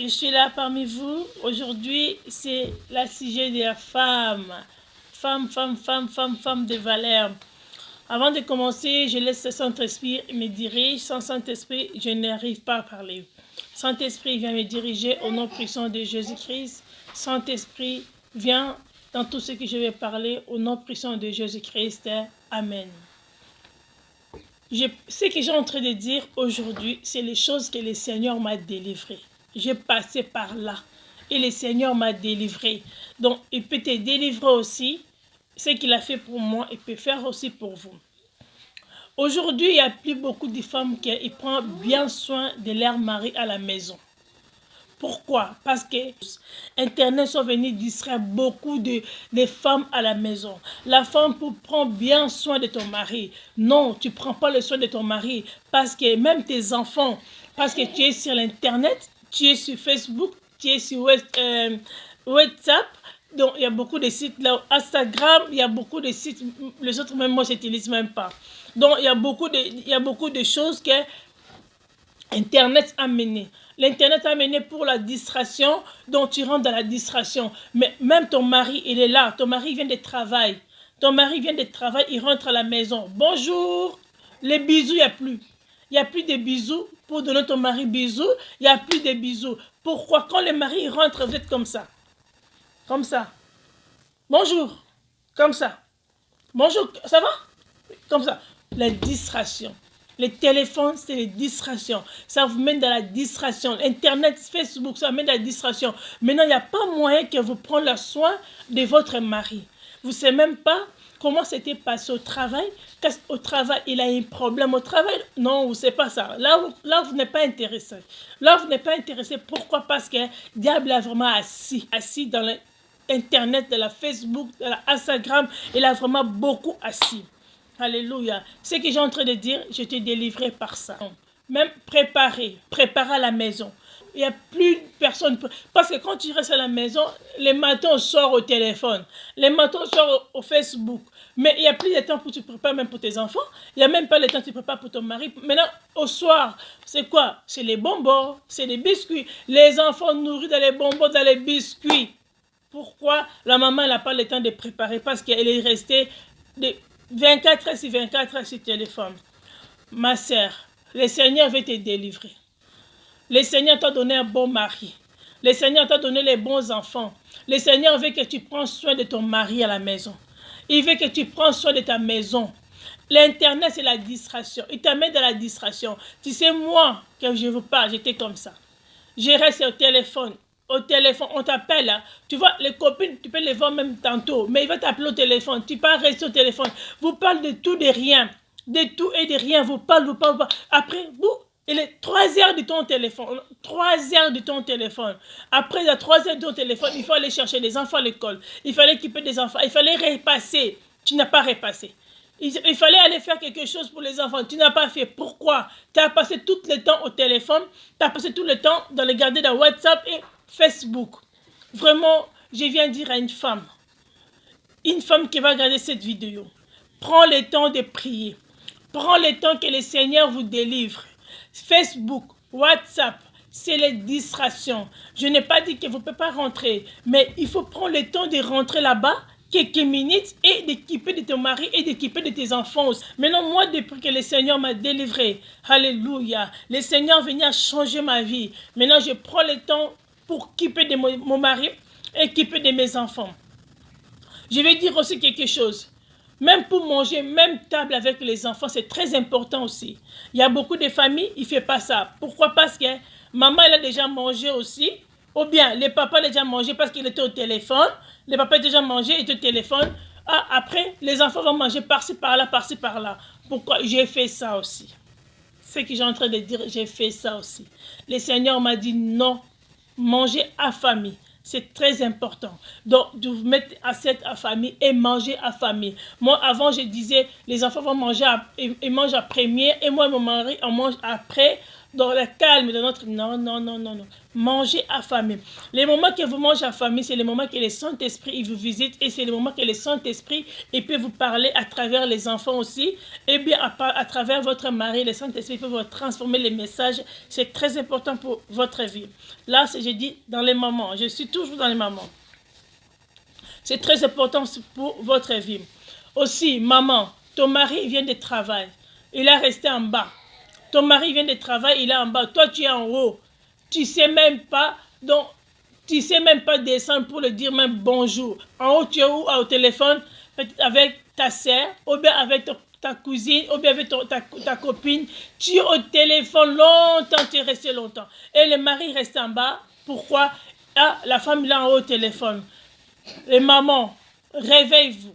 Je suis là parmi vous. Aujourd'hui, c'est la sujet des femmes. Femmes de valeur. Avant de commencer, je laisse le Saint-Esprit me diriger. Sans Saint-Esprit, je n'arrive pas à parler. Saint-Esprit vient me diriger au nom puissant de Jésus-Christ. Saint-Esprit vient dans tout ce que je vais parler au nom puissant de Jésus-Christ. Amen. Ce que j'ai en train de dire aujourd'hui, c'est les choses que le Seigneur m'a délivrées. J'ai passé par là et le Seigneur m'a délivré. Donc, il peut te délivrer aussi. Ce qu'il a fait pour moi, il peut faire aussi pour vous. Aujourd'hui, il n'y a plus beaucoup de femmes qui prennent bien soin de leur mari à la maison. Pourquoi? Parce que Internet sont venus distraire beaucoup de femmes à la maison. La femme prend bien soin de ton mari. Non, tu ne prends pas le soin de ton mari parce que même tes enfants, parce que tu es sur l'Internet, tu es sur Facebook, tu es sur WhatsApp. Donc, il y a beaucoup de sites là, Instagram, il y a beaucoup de sites, les autres même moi, je n'utilise même pas. Donc, il y a beaucoup de choses que Internet a mené. L'Internet a mené pour la distraction, donc tu rentres dans la distraction. Mais même ton mari, il est là. Ton mari vient de travail. Ton mari vient de travail, il rentre à la maison. Bonjour. Les bisous, il n'y a plus. Il n'y a plus de bisous pour donner ton mari bisous. Il n'y a plus de bisous. Pourquoi? Quand le mari rentre, vous êtes comme ça. Comme ça. Bonjour. Comme ça. Bonjour. Ça va? Comme ça. La distraction. Les téléphones, c'est les distractions. Ça vous mène dans la distraction. Internet, Facebook, ça vous mène dans la distraction. Maintenant, il n'y a pas moyen que vous preniez le soin de votre mari. Vous ne savez même pas comment c'était passé au travail. Au travail, il a un problème au travail. Non, vous ne savez pas ça. Là, vous n'êtes pas intéressé. Là, vous n'êtes pas intéressé. Pourquoi? Parce que le diable a vraiment assis dans l'Internet, dans la Facebook, dans l'Instagram. Il a vraiment beaucoup assis. Alléluia. Ce que j'ai en train de dire, je t'ai délivré par ça. Même préparer à la maison. Il n'y a plus de personnes. Parce que quand tu restes à la maison, les matins on sort au téléphone. Les matins on sort au Facebook. Mais il n'y a plus de temps pour tu prépares même pour tes enfants. Il n'y a même pas le temps que tu prépares pour ton mari. Maintenant, au soir, c'est quoi? C'est les bonbons, c'est les biscuits. Les enfants nourris dans les bonbons, dans les biscuits. Pourquoi la maman n'a pas le temps de préparer? Parce qu'elle est restée 24 heures sur 24 heures sur téléphone. Ma sœur, le Seigneur veut te délivrer. Le Seigneur t'a donné un bon mari. Le Seigneur t'a donné les bons enfants. Le Seigneur veut que tu prennes soin de ton mari à la maison. Il veut que tu prennes soin de ta maison. L'Internet, c'est la distraction. Il t'amène dans la distraction. Tu sais, moi, quand je vous parle, j'étais comme ça. Je reste au téléphone. Au téléphone, on t'appelle, hein. Tu vois, les copines, tu peux les voir même tantôt, mais il va t'appeler au téléphone, tu peux rester au téléphone, vous parlez de tout, de rien, de tout et de rien, vous parlez. Après, il est 3 heures de ton téléphone, 3 heures de ton téléphone. Après, il y a 3 heures de ton téléphone, il faut aller chercher les enfants à l'école, il fallait équiper des enfants, il fallait repasser, tu n'as pas repassé. Il fallait aller faire quelque chose pour les enfants. Tu n'as pas fait. Pourquoi? Tu as passé tout le temps au téléphone. Tu as passé tout le temps dans le garder dans WhatsApp et Facebook. Vraiment, je viens dire à une femme qui va regarder cette vidéo, prends le temps de prier. Prends le temps que le Seigneur vous délivre. Facebook, WhatsApp, c'est les distractions. Je n'ai pas dit que vous ne pouvez pas rentrer, mais il faut prendre le temps de rentrer là-bas quelques minutes et d'équiper de ton mari et d'équiper de tes enfants aussi. Maintenant, moi, depuis que le Seigneur m'a délivré, alléluia, le Seigneur vient changer ma vie. Maintenant, je prends le temps pour équiper de mon mari et équiper de mes enfants. Je vais dire aussi quelque chose. Même pour manger, même table avec les enfants, c'est très important aussi. Il y a beaucoup de familles, il ne font pas ça. Pourquoi? Parce que maman, elle a déjà mangé aussi. Ou bien, le papa a déjà mangé parce qu'il était au téléphone. Le papa a déjà mangé, il était au téléphone. Ah, après, les enfants vont manger par-ci, par-là, par-ci, par-là. Pourquoi? J'ai fait ça aussi. Ce que j'ai en train de dire, j'ai fait ça aussi. Le Seigneur m'a dit non, manger à famille. C'est très important. Donc, de vous mettre assiette à famille et manger à famille. Moi, avant, je disais, les enfants vont manger et mangent à première et moi et mon mari, on mange après, dans le calme de notre... Non. Mangez affamé. Les moments que vous mangez affamé, c'est les moments que le Saint-Esprit vous visite et c'est les moments que le Saint-Esprit peut vous parler à travers les enfants aussi et bien à travers votre mari. Le Saint-Esprit peut vous transformer les messages. C'est très important pour votre vie. Là, je dis dans les moments. Je suis toujours dans les moments. C'est très important pour votre vie. Aussi, maman, ton mari vient de travail. Il est resté en bas. Ton mari vient de travail, il est en bas. Toi, tu es en haut. Tu ne sais même pas, donc, tu sais même pas descendre pour le dire même bonjour. En haut, tu es où? Au téléphone, peut-être avec ta soeur, ou bien avec ta cousine, ou bien avec ta copine. Tu es au téléphone longtemps, tu es resté longtemps. Et le mari reste en bas. Pourquoi? Ah, la femme est en haut au téléphone. Les mamans, réveillez-vous.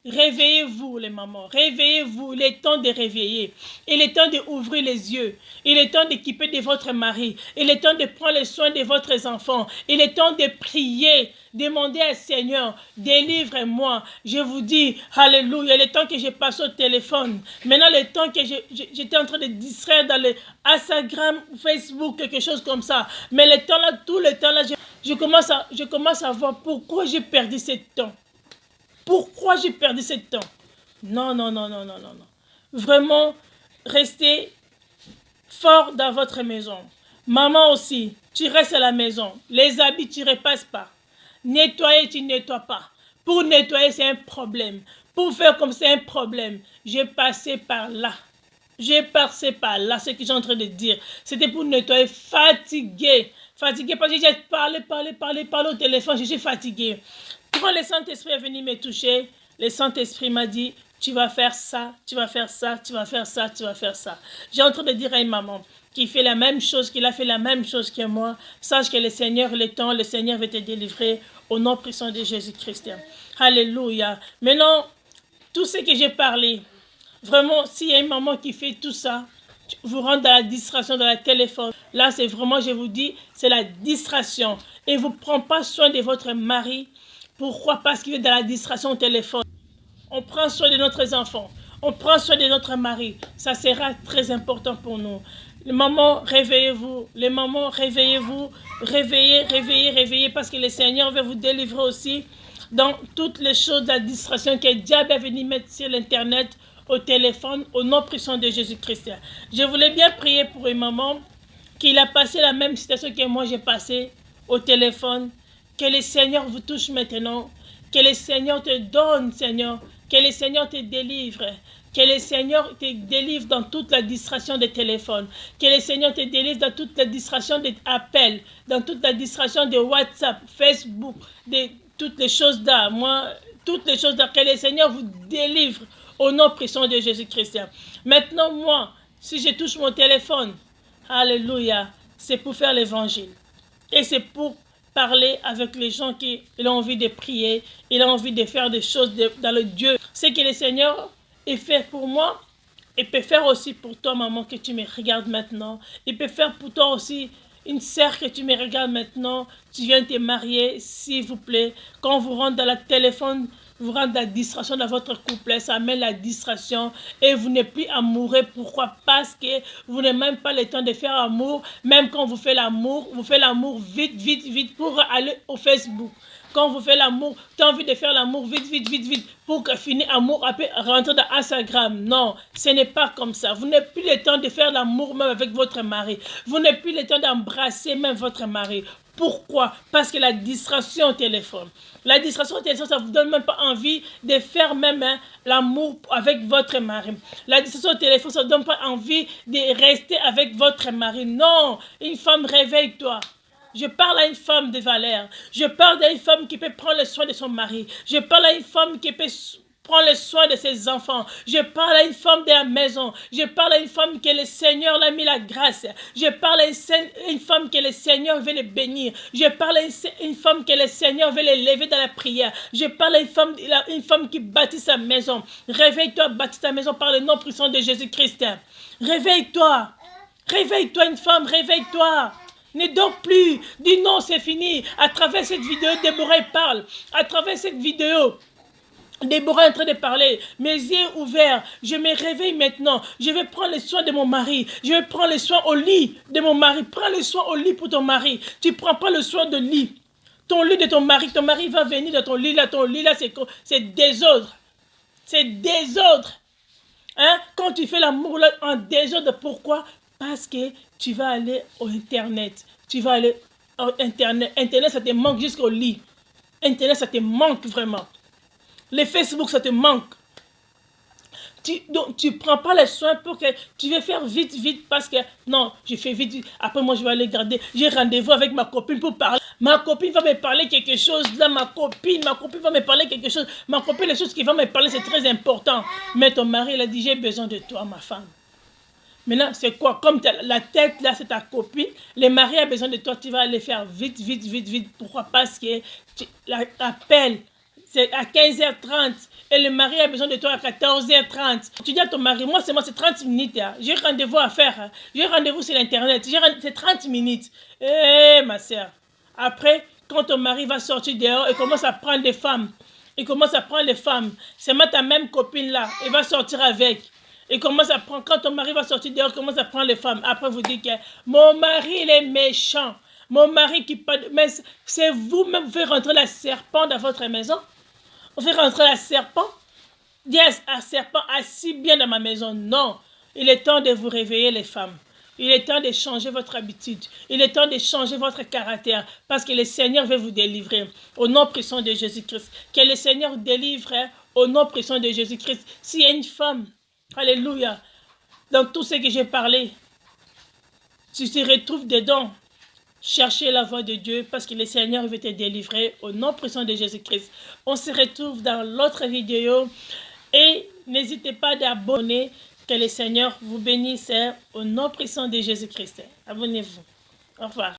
Réveillez-vous les mamans, réveillez-vous, il est temps de réveiller, il est temps d'ouvrir les yeux, il est temps d'équiper de votre mari, il est temps de prendre soin de votre enfant, il est temps de prier, demander au Seigneur, délivre-moi, je vous dis, alléluia, il est temps que je passe au téléphone, maintenant le temps que j'étais en train de distraire dans le Instagram, Facebook, quelque chose comme ça, mais le temps là, tout le temps là, je commence à voir pourquoi j'ai perdu ce temps. Pourquoi j'ai perdu ce temps? Non, non, non, non, non, non, non. Vraiment, restez fort dans votre maison. Maman aussi, tu restes à la maison. Les habits, tu ne repasses pas. Nettoyer, tu ne nettoies pas. Pour nettoyer, c'est un problème. Pour faire comme c'est un problème. J'ai passé par là. J'ai passé par là, ce que j'ai en train de dire. C'était pour nettoyer, fatigué. Fatigué parce que j'ai parlé au téléphone, je suis fatigué. Quand le Saint-Esprit est venu me toucher, le Saint-Esprit m'a dit, tu vas faire ça, tu vas faire ça, tu vas faire ça, tu vas faire ça. J'ai en train de dire à une maman qui fait la même chose, qu'il a fait la même chose que moi. Sache que le Seigneur, le temps, le Seigneur va te délivrer au nom puissant de Jésus-Christ. Alléluia. Maintenant, tout ce que j'ai parlé, vraiment, s'il y a une maman qui fait tout ça, vous rentre dans la distraction, dans le téléphone. Là, c'est vraiment, je vous dis, c'est la distraction. Et vous ne prenez pas soin de votre mari. Pourquoi? Parce qu'il est dans la distraction au téléphone. On prend soin de notre enfants. On prend soin de notre mari. Ça sera très important pour nous. Les mamans, réveillez-vous. Les mamans, réveillez-vous. Réveillez, réveillez, réveillez. Parce que le Seigneur va vous délivrer aussi dans toutes les choses de la distraction que le diable est venu mettre sur l'Internet, au téléphone, au nom puissant de Jésus-Christ. Je voulais bien prier pour une maman qui a passé la même situation que moi j'ai passé au téléphone. Que le Seigneur vous touche maintenant. Que le Seigneur te donne, Seigneur. Que le Seigneur te délivre. Que le Seigneur te délivre dans toute la distraction des téléphones. Que le Seigneur te délivre dans toute la distraction des appels. Dans toute la distraction de WhatsApp, Facebook, de toutes les choses là. Toutes les choses là. Que le Seigneur vous délivre au nom puissant de Jésus-Christ. Maintenant, moi, si je touche mon téléphone, alléluia, c'est pour faire l'évangile. Et c'est pour parler avec les gens qui ont envie de prier, ils ont envie de faire des choses dans le Dieu. Ce que le Seigneur est fait pour moi, il peut faire aussi pour toi, maman, que tu me regardes maintenant. Il peut faire pour toi aussi une sœur que tu me regardes maintenant. Tu viens de te marier, s'il vous plaît. Quand vous rentrez dans le téléphone, vous rentrez dans la distraction dans votre couple, ça amène la distraction et vous n'êtes plus amoureux. Pourquoi? Parce que vous n'avez même pas le temps de faire amour. Même quand vous faites l'amour vite, vite, vite pour aller au Facebook. Quand vous faites l'amour, tu as envie de faire l'amour vite, vite, vite, vite pour que finir amour après rentrer dans Instagram. Non, ce n'est pas comme ça. Vous n'avez plus le temps de faire l'amour même avec votre mari. Vous n'avez plus le temps d'embrasser même votre mari. Pourquoi? Parce que la distraction au téléphone. La distraction au téléphone, ça ne vous donne même pas envie de faire même l'amour avec votre mari. La distraction au téléphone, ça ne vous donne pas envie de rester avec votre mari. Non, une femme, réveille-toi. Je parle à une femme de valeur. Je parle à une femme qui peut prendre le soin de son mari. Je parle à une femme qui peut prendre le soin de ses enfants. Je parle à une femme de la maison. Je parle à une femme que le Seigneur l'a mis la grâce. Je parle à une femme que le Seigneur veut le bénir. Je parle à une femme que le Seigneur veut l'élever dans la prière. Je parle à une femme qui bâtit sa maison. Réveille-toi, bâtis ta maison par le nom puissant de Jésus-Christ. Réveille-toi. Réveille-toi, une femme, réveille-toi. Ne dors plus. Dis non, c'est fini. À travers cette vidéo, Déborah parle. À travers cette vidéo, Déborah est en train de parler, mes yeux ouverts, je me réveille maintenant, je vais prendre les soins de mon mari, je vais prendre les soins au lit de mon mari, prends les soins au lit pour ton mari, tu ne prends pas le soin de lit, ton lit de ton mari va venir dans ton lit là c'est désordre, c'est désordre, hein? Quand tu fais l'amour là en désordre, pourquoi? Parce que tu vas aller au internet, tu vas aller au internet, internet ça te manque jusqu'au lit, internet ça te manque vraiment. Les Facebook, ça te manque. Donc, tu ne prends pas les soins pour que tu veux faire vite, vite, parce que non, je fais vite, vite. Après, moi, je vais aller garder. J'ai rendez-vous avec ma copine pour parler. Ma copine va me parler quelque chose. Là, ma copine va me parler quelque chose. Ma copine, les choses qu'il va me parler, c'est très important. Mais ton mari, il a dit, j'ai besoin de toi, ma femme. Maintenant, c'est quoi? Comme la tête, là, c'est ta copine. Le mari a besoin de toi, tu vas aller faire vite, vite, vite, vite. Pourquoi? Parce que l'appel, c'est à 15h30 et le mari a besoin de toi à 14h30. Tu dis à ton mari, moi c'est 30 minutes. Hein. J'ai rendez-vous à faire. Hein. J'ai rendez-vous sur l'internet. C'est 30 minutes. Eh, ma soeur. Après, quand ton mari va sortir dehors et commence à prendre des femmes, c'est moi ta même copine là, il va sortir avec. Et commence à prendre, quand ton mari va sortir dehors, commence à prendre les femmes. Après, vous dites que mon mari, il est méchant. Mon mari qui parle. Mais c'est vous-même, vous faites rentrer la serpent dans votre maison. On fait rentrer la serpent. Yes, un serpent assis bien dans ma maison. Non. Il est temps de vous réveiller, les femmes. Il est temps de changer votre habitude. Il est temps de changer votre caractère. Parce que le Seigneur veut vous délivrer. Au nom puissant de Jésus-Christ. Que le Seigneur délivre au nom puissant de Jésus-Christ. S'il y a une femme, alléluia, dans tout ce que j'ai parlé, tu te retrouves dedans. Cherchez la voix de Dieu parce que le Seigneur veut te délivrer au nom puissant de Jésus-Christ. On se retrouve dans l'autre vidéo et n'hésitez pas d'abonner. Que le Seigneur vous bénisse au nom puissant de Jésus-Christ. Abonnez-vous. Au revoir.